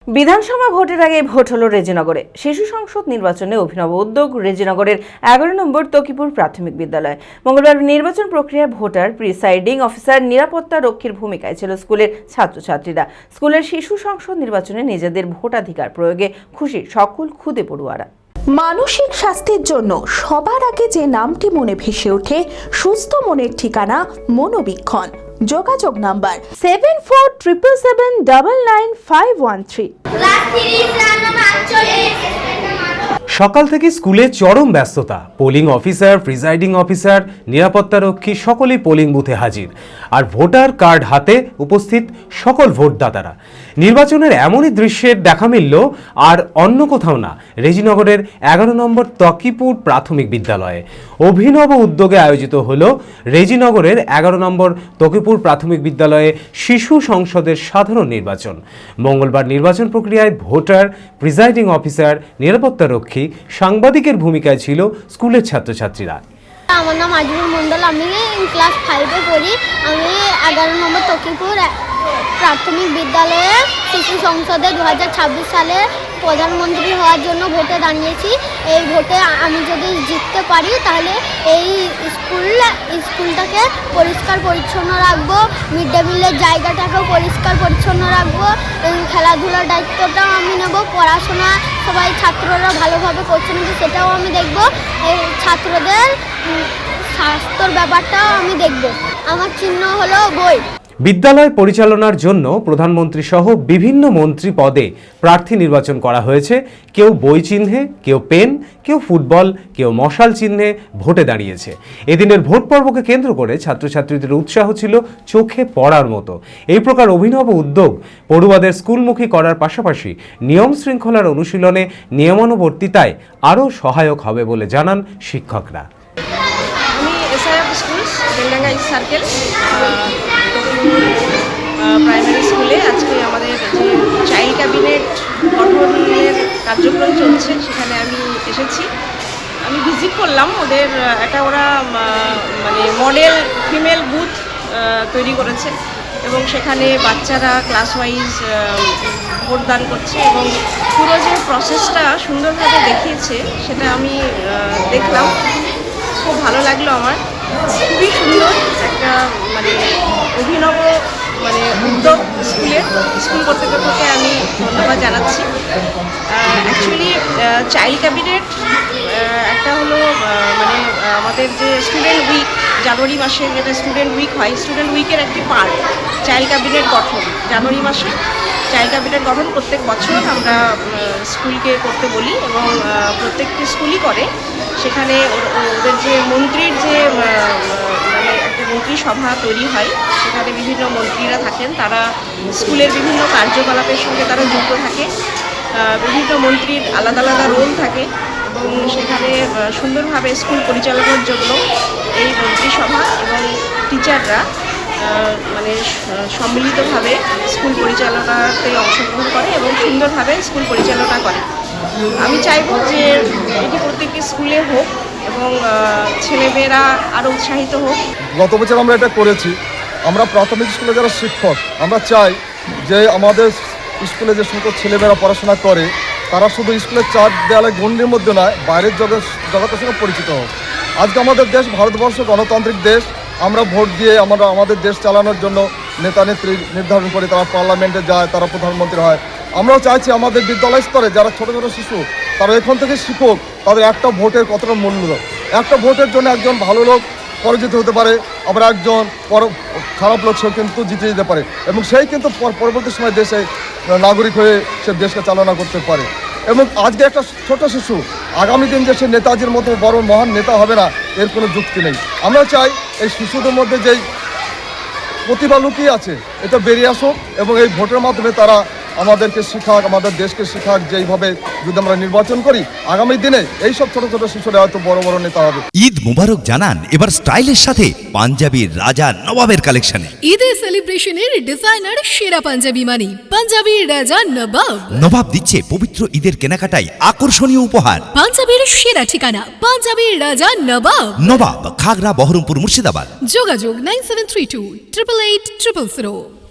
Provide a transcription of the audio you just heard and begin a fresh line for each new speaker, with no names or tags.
বিধানসভা ভোটের আগে ভোট হলো রেজিনগরে। শিশু সংসদ নির্বাচনে অভিনব উদ্যোগ রেজিনগরের 11 নম্বর তকিপুর প্রাথমিক বিদ্যালয়। মঙ্গলবার নির্বাচন প্রক্রিয়ায় ভোটার, প্রিসাইডিং অফিসার, নিরাপত্তা রক্ষীর ভূমিকায় ছিল স্কুলের ছাত্রছাত্রীরা। স্কুলের শিশু সংসদ নির্বাচনে নিজেদের ভোটাধিকার প্রয়োগে খুশি সকল খুদে পড়ুয়ারা।
মানসিক স্বাস্থ্যের জন্য সবার আগে যে নামটি মনে ভেসে ওঠে, সুস্থ মনের ঠিকানা মনোবীক্ষণ। যোগাযোগ নাম্বার 7477799513।
সকাল থেকে স্কুলে চরম ব্যস্ততা। পোলিং অফিসার, প্রিসাইডিং অফিসার, নিরাপত্তারক্ষী সকলেই পোলিং বুথে হাজির, আর ভোটার কার্ড হাতে উপস্থিত সকল ভোটদাতারা। নির্বাচনের এমনই দৃশ্যের দেখা মিলল আর অন্য কোথাও না, রেজিনগরের 11 নম্বর তকিপুর প্রাথমিক বিদ্যালয়ে। অভিনব উদ্যোগে আয়োজিত হল রেজিনগরের 11 নম্বর তকিপুর প্রাথমিক বিদ্যালয়ে শিশু সংসদের সাধারণ নির্বাচন। মঙ্গলবার নির্বাচন প্রক্রিয়ায় ভোটার, প্রিসাইডিং অফিসার, নিরাপত্তারক্ষী, সাংবাদিকের ভূমিকায় ছিল স্কুলের ছাত্রছাত্রীরা।
আমার নাম আজিমুল মন্ডল, আমি ক্লাস 5-এ পড়ি। আমি 11 নম্বর তকিপুর প্রাথমিক বিদ্যালয়ে শিশু সংসদে 2026 সালে প্রধানমন্ত্রী হওয়ার জন্য ভোটে দাঁড়িয়েছি। এই ভোটে আমি যদি জিততে পারি তাহলে এই স্কুলটাকে পরিষ্কার পরিচ্ছন্ন রাখবো, মিড ডে মিলের জায়গাটাকেও পরিষ্কার পরিচ্ছন্ন রাখবো, খেলাধুলার দায়িত্বটাও আমি নেব, পড়াশোনা সবাই ছাত্ররা ভালোভাবে করছে নাকি সেটাও আমি দেখব, ছাত্রদের স্বাস্থ্যর ব্যাপারটাও আমি দেখব। আমার চিহ্ন হলো বই।
বিদ্যালয় পরিচালনার জন্য প্রধানমন্ত্রী সহ বিভিন্ন মন্ত্রী পদে প্রার্থী নির্বাচন করা হয়েছে। কেউ বই চিহ্নে, কেউ পেন, কেউ ফুটবল, কেউ মশাল চিহ্নে ভোটে দাঁড়িয়েছে। এদিনের ভোট পর্বকে কেন্দ্র করে ছাত্রছাত্রীদের উৎসাহ ছিল চোখে পড়ার মতো। এই প্রকার অভিনব উদ্যোগ পড়ুয়াদের স্কুলমুখী করার পাশাপাশি নিয়ম শৃঙ্খলার অনুশীলনে নিয়মানুবর্তিতায় আরও সহায়ক হবে বলে জানান শিক্ষকরা।
আমি SIF schools Beldanga east circle primary স্কুলে আজকে আমাদের যে চাইল্ড ক্যাবিনেট গঠনের কার্যক্রম চলছে সেখানে আমি এসেছি। আমি ভিজিট করলাম ওদের ওরা মানে মডেল ফিমেল বুথ তৈরি করেছে এবং সেখানে বাচ্চারা ক্লাস ওয়াইজ ভোটদান করছে এবং পুরো যে প্রসেসটা সুন্দরভাবে দেখিয়েছে সেটা আমি দেখলাম। খুব ভালো লাগলো আমার। খুবই সুন্দর একটা মানে অভিনব উদ্যোগ স্কুল কর্তৃপক্ষকে আমি ধন্যবাদ জানাচ্ছি। অ্যাকচুয়ালি চাইল্ড ক্যাবিনেট একটা হলো আমাদের যে স্টুডেন্ট উইক, জানুয়ারি মাসে যেটা স্টুডেন্ট উইক হয়, স্টুডেন্ট উইকের একটি পার্ট চাইল্ড ক্যাবিনেট গঠন। জানুয়ারি মাসে চাইল্ড ক্যাবিনেট গঠন প্রত্যেক বছর আমরা স্কুলকে করতে বলি এবং প্রত্যেকটি স্কুলই করে। সেখানে ওদের যে মন্ত্রীর যে একটা মন্ত্রিসভা তৈরি হয়, সেখানে বিভিন্ন মন্ত্রীরা থাকেন, তারা স্কুলের বিভিন্ন কার্যকলাপের সঙ্গে তারা যুক্ত থাকে। বিভিন্ন মন্ত্রীর আলাদা আলাদা রোল থাকে এবং সেখানে সুন্দরভাবে স্কুল পরিচালনার জন্য এই মন্ত্রিসভা এবং টিচাররা সম্মিলিতভাবে স্কুল পরিচালনাতে অংশগ্রহণ করে এবং সুন্দরভাবে স্কুল পরিচালনা করে। আমি চাইব যে এটি প্রত্যেকটি স্কুলে হোক এবং ছেলেমেয়েরা আরও উৎসাহিত হোক।
গত বছর আমরা এটা করেছি। আমরা প্রাথমিক স্কুলে যারা শিক্ষক, আমরা চাই যে আমাদের স্কুলে যে সকল ছেলেমেয়েরা পড়াশোনা করে তারা শুধু স্কুলের চার দেয়ালে গণ্ডির মধ্যে নয়, বাইরের জগতের সঙ্গে পরিচিত হোক। আজকে আমাদের দেশ ভারতবর্ষ গণতান্ত্রিক দেশ। আমরা ভোট দিয়ে আমরা আমাদের দেশ চালানোর জন্য নেতা নেত্রী নির্ধারণ করি, তারা পার্লামেন্টে যায়, তারা প্রধানমন্ত্রী হয়। আমরাও চাইছি আমাদের বিদ্যালয় স্তরে যারা ছোটো ছোটো শিশু তারা এখান থেকে শিখুক তাদের একটা ভোটের কতটা মূল্য। একটা ভোটের জন্য একজন ভালো লোক পরাজিত হতে পারে, আবার একজন খারাপ লোক সেও কিন্তু জিতে যেতে পারে এবং সেই কিন্তু পরবর্তী সময় দেশে নাগরিক হয়ে সে দেশকে চালনা করতে পারে। এবং আজকে একটা ছোট শিশু আগামী দিন যে সে নেতাজির মতো বড় মহান নেতা হবে না, এর কোনো যুক্তি নেই। আমরা চাই এই শিশুদের মধ্যে যেই প্রতিভা লুকিয়ে আছে এটা বেরিয়ে আসুক এবং এই ভোটের মাধ্যমে তারা আমাদেরকে শেখাক, আমাদের দেশকে শেখাক যেইভাবে যদি আমরা নির্বাচন করি আগামী দিনে এইসব ছোট ছোট শিশুরা হয়তো বড় বড় নেতা হবে।
ঈদ মুবারক জানান এবার স্টাইলের সাথে পাঞ্জাবির রাজা নবাবের কালেকশনে।
ঈদের সেলিব্রেশনের ডিজাইনার সেরা পাঞ্জাবি মানি পাঞ্জাবির রাজা নবাব।
নবাব দিচ্ছে পবিত্র ঈদের কেনাকাটায় আকর্ষণীয় উপহার।
পাঞ্জাবির সেরা ঠিকানা পাঞ্জাবির রাজা নবাব।
নবাব, খাগড়া, বহরমপুর, মুর্শিদাবাদ।
যোগাযোগ 9732 888 000।